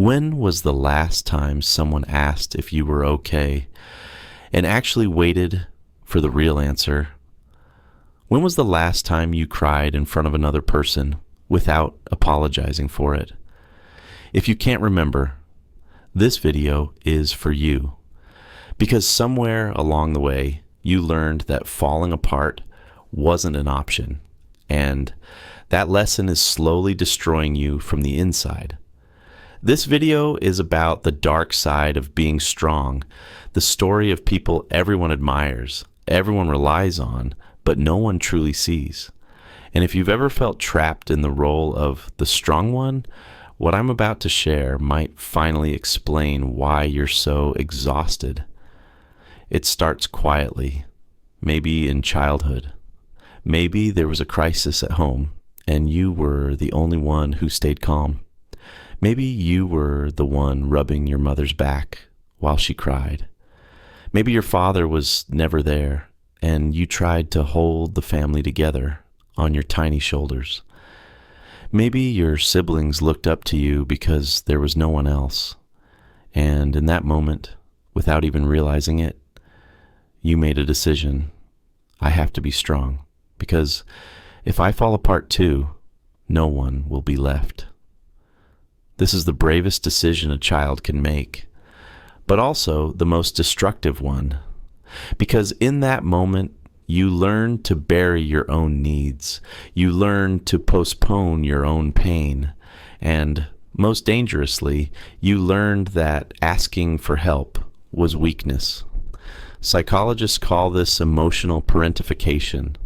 When was the last time someone asked if you were okay and actually waited for the real answer? When was the last time you cried in front of another person without apologizing for it? If you can't remember, this video is for you. Because somewhere along the way, you learned that falling apart wasn't an option, and that lesson is slowly destroying you from the inside. This video is about the dark side of being strong, the story of people everyone admires, everyone relies on, but no one truly sees. And if you've ever felt trapped in the role of the strong one, what I'm about to share might finally explain why you're so exhausted. It starts quietly, maybe in childhood. Maybe there was a crisis at home, and you were the only one who stayed calm. Maybe you were the one rubbing your mother's back while she cried. Maybe your father was never there, and you tried to hold the family together on your tiny shoulders. Maybe your siblings looked up to you because there was no one else, and in that moment, without even realizing it, you made a decision. I have to be strong, because if I fall apart too, no one will be left. This is the bravest decision a child can make, but also the most destructive one, because in that moment, you learn to bury your own needs. You learn to postpone your own pain, and most dangerously, you learned that asking for help was weakness. Psychologists call this emotional parentification,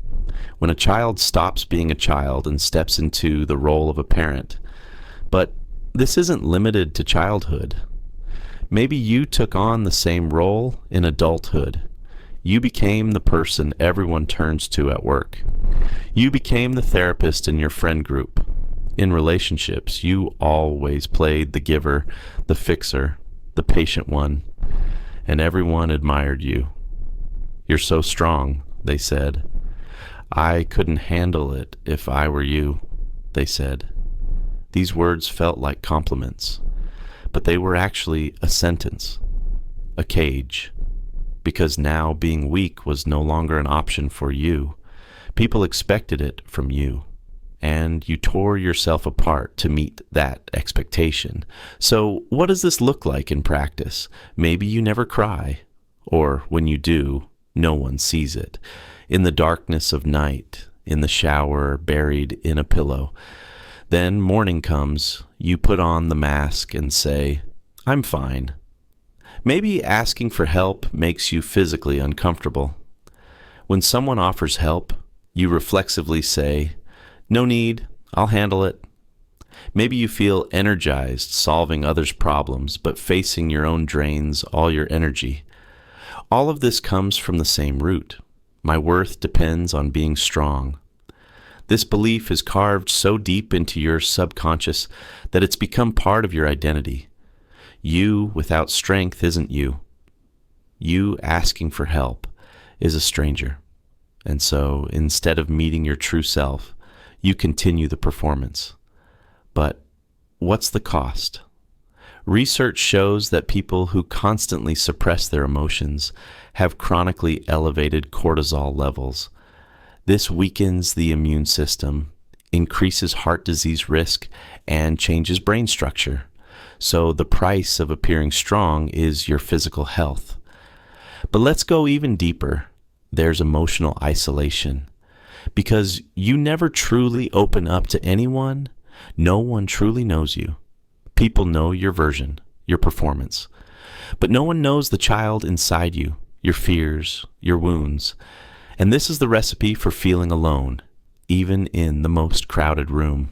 when a child stops being a child and steps into the role of a parent. But this isn't limited to childhood. Maybe you took on the same role in adulthood. You became the person everyone turns to at work. You became the therapist in your friend group. In relationships, you always played the giver, the fixer, the patient one, and everyone admired you. You're so strong, they said. I couldn't handle it if I were you, they said. These words felt like compliments, but they were actually a sentence, a cage, because now being weak was no longer an option for you. People expected it from you, and you tore yourself apart to meet that expectation. So what does this look like in practice? Maybe you never cry, or when you do, no one sees it. In the darkness of night, in the shower, buried in a pillow. Then morning comes, you put on the mask and say, I'm fine. Maybe asking for help makes you physically uncomfortable. When someone offers help, you reflexively say, no need, I'll handle it. Maybe you feel energized solving others' problems, but facing your own drains all your energy. All of this comes from the same root. My worth depends on being strong. This belief is carved so deep into your subconscious that it's become part of your identity. You without strength isn't you. You asking for help is a stranger. And so instead of meeting your true self, you continue the performance. But what's the cost? Research shows that people who constantly suppress their emotions have chronically elevated cortisol levels. This weakens the immune system, increases heart disease risk, and changes brain structure. So the price of appearing strong is your physical health. But let's go even deeper. There's emotional isolation. Because you never truly open up to anyone, no one truly knows you. People know your version, your performance. But no one knows the child inside you, your fears, your wounds. And this is the recipe for feeling alone, even in the most crowded room.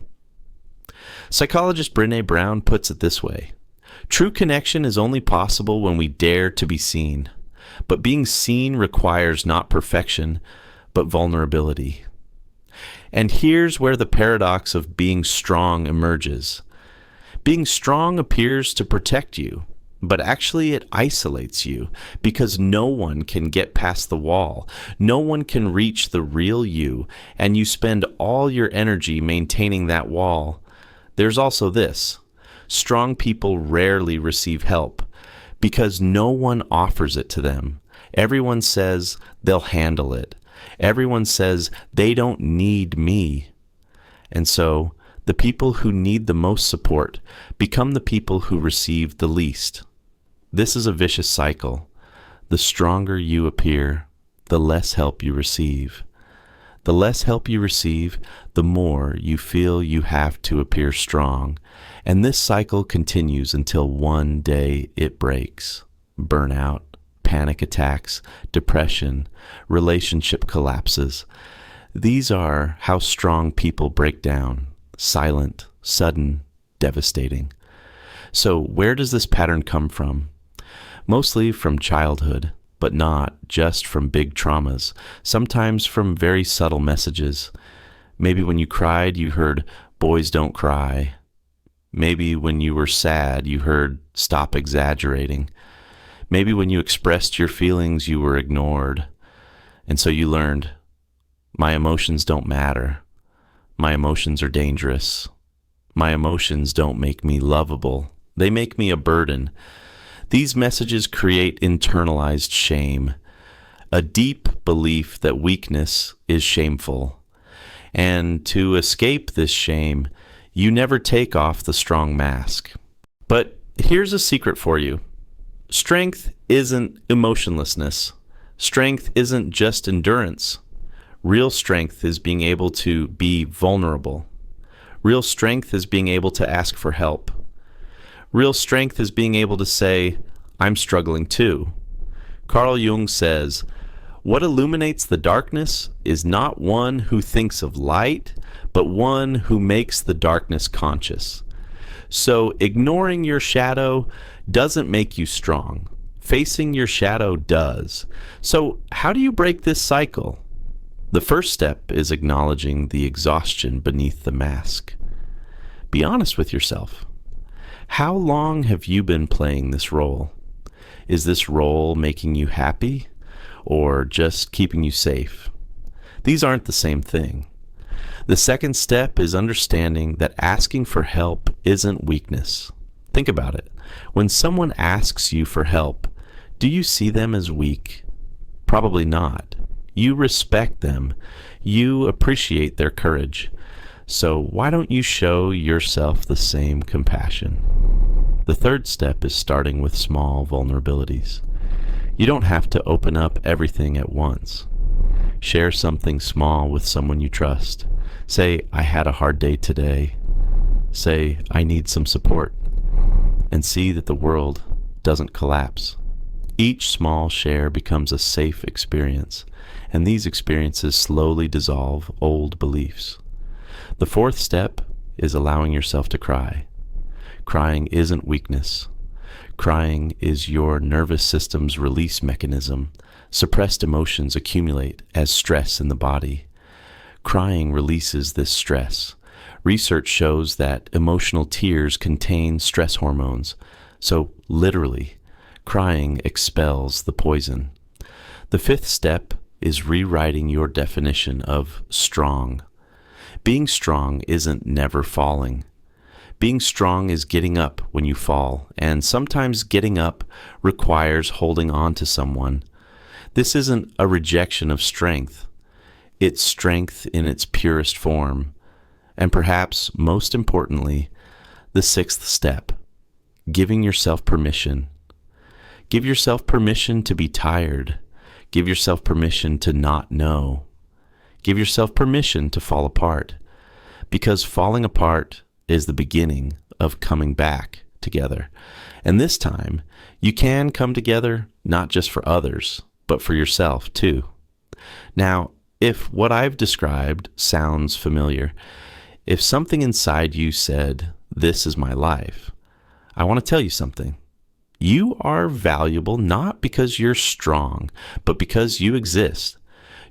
Psychologist Brené Brown puts it this way: true connection is only possible when we dare to be seen. But being seen requires not perfection, but vulnerability. And here's where the paradox of being strong emerges. Being strong appears to protect you, but actually it isolates you because no one can get past the wall. No one can reach the real you, and you spend all your energy maintaining that wall. There's also this. Strong people rarely receive help because no one offers it to them. Everyone says they'll handle it. Everyone says they don't need me. And so the people who need the most support become the people who receive the least. This is a vicious cycle. The stronger you appear, the less help you receive. The less help you receive, the more you feel you have to appear strong. And this cycle continues until one day it breaks. Burnout, panic attacks, depression, relationship collapses. These are how strong people break down. Silent, sudden, devastating. So where does this pattern come from? Mostly from childhood, but not just from big traumas. Sometimes from very subtle messages. Maybe when you cried, you heard, "Boys don't cry." Maybe when you were sad, you heard, "Stop exaggerating." Maybe when you expressed your feelings, you were ignored. And so you learned, "My emotions don't matter. My emotions are dangerous. My emotions don't make me lovable. They make me a burden." These messages create internalized shame, a deep belief that weakness is shameful. And to escape this shame, you never take off the strong mask. But here's a secret for you. Strength isn't emotionlessness. Strength isn't just endurance. Real strength is being able to be vulnerable. Real strength is being able to ask for help. Real strength is being able to say, "I'm struggling too." Carl Jung says, "What illuminates the darkness is not one who thinks of light, but one who makes the darkness conscious." So ignoring your shadow doesn't make you strong. Facing your shadow does. So how do you break this cycle? The first step is acknowledging the exhaustion beneath the mask. Be honest with yourself. How long have you been playing this role? Is this role making you happy or just keeping you safe? These aren't the same thing. The second step is understanding that asking for help isn't weakness. Think about it. When someone asks you for help, do you see them as weak? Probably not. You respect them. You appreciate their courage. So why don't you show yourself the same compassion? The third step is starting with small vulnerabilities. You don't have to open up everything at once. Share something small with someone you trust. Say, "I had a hard day today." Say, "I need some support." And see that the world doesn't collapse. Each small share becomes a safe experience, and these experiences slowly dissolve old beliefs. The fourth step is allowing yourself to cry. Crying isn't weakness. Crying is your nervous system's release mechanism. Suppressed emotions accumulate as stress in the body. Crying releases this stress. Research shows that emotional tears contain stress hormones. So literally, crying expels the poison. The fifth step is rewriting your definition of strong. Being strong isn't never falling. Being strong is getting up when you fall, and sometimes getting up requires holding on to someone. This isn't a rejection of strength. It's strength in its purest form. And perhaps most importantly, the sixth step, giving yourself permission. Give yourself permission to be tired. Give yourself permission to not know. Give yourself permission to fall apart. Because falling apart is the beginning of coming back together. And this time, you can come together not just for others, but for yourself too. Now, if what I've described sounds familiar, if something inside you said, "This is my life," I want to tell you something. You are valuable not because you're strong, but because you exist.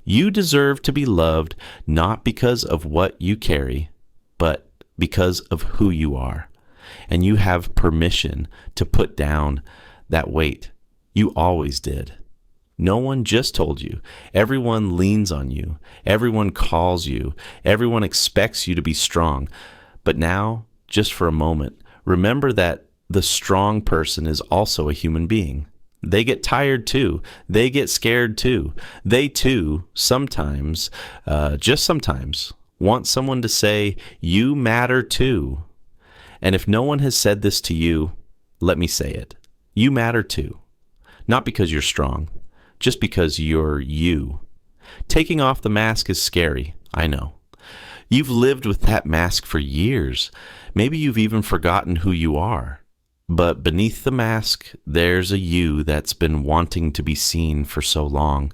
You deserve to be loved not because of what you carry, but because of who you are. And you have permission to put down that weight. You always did. No one just told you. Everyone leans on you. Everyone calls you. Everyone expects you to be strong. But now, just for a moment, Remember that the strong person is also a human being. They get tired too. They get scared too. They too, sometimes, just sometimes, want someone to say, "You matter too." And if no one has said this to you, let me say it. You matter too. Not because you're strong, just because you're you. Taking off the mask is scary, I know. You've lived with that mask for years. Maybe you've even forgotten who you are. But beneath the mask, there's a you that's been wanting to be seen for so long.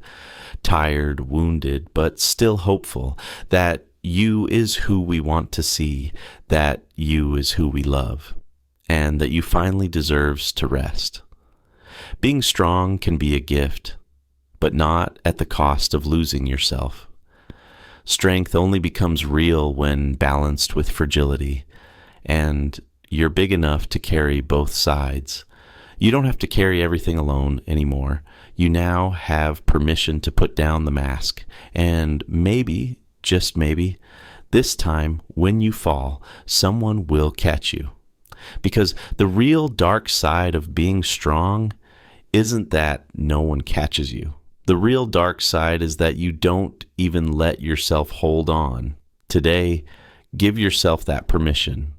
Tired, wounded, but still hopeful. That you is who we want to see. That you is who we love. And that you finally deserves to rest. Being strong can be a gift, but not at the cost of losing yourself. Strength only becomes real when balanced with fragility, and you're big enough to carry both sides. You don't have to carry everything alone anymore. You now have permission to put down the mask, and maybe, just maybe, this time when you fall, someone will catch you. Because the real dark side of being strong isn't that no one catches you. The real dark side is that you don't even let yourself hold on. Today, give yourself that permission.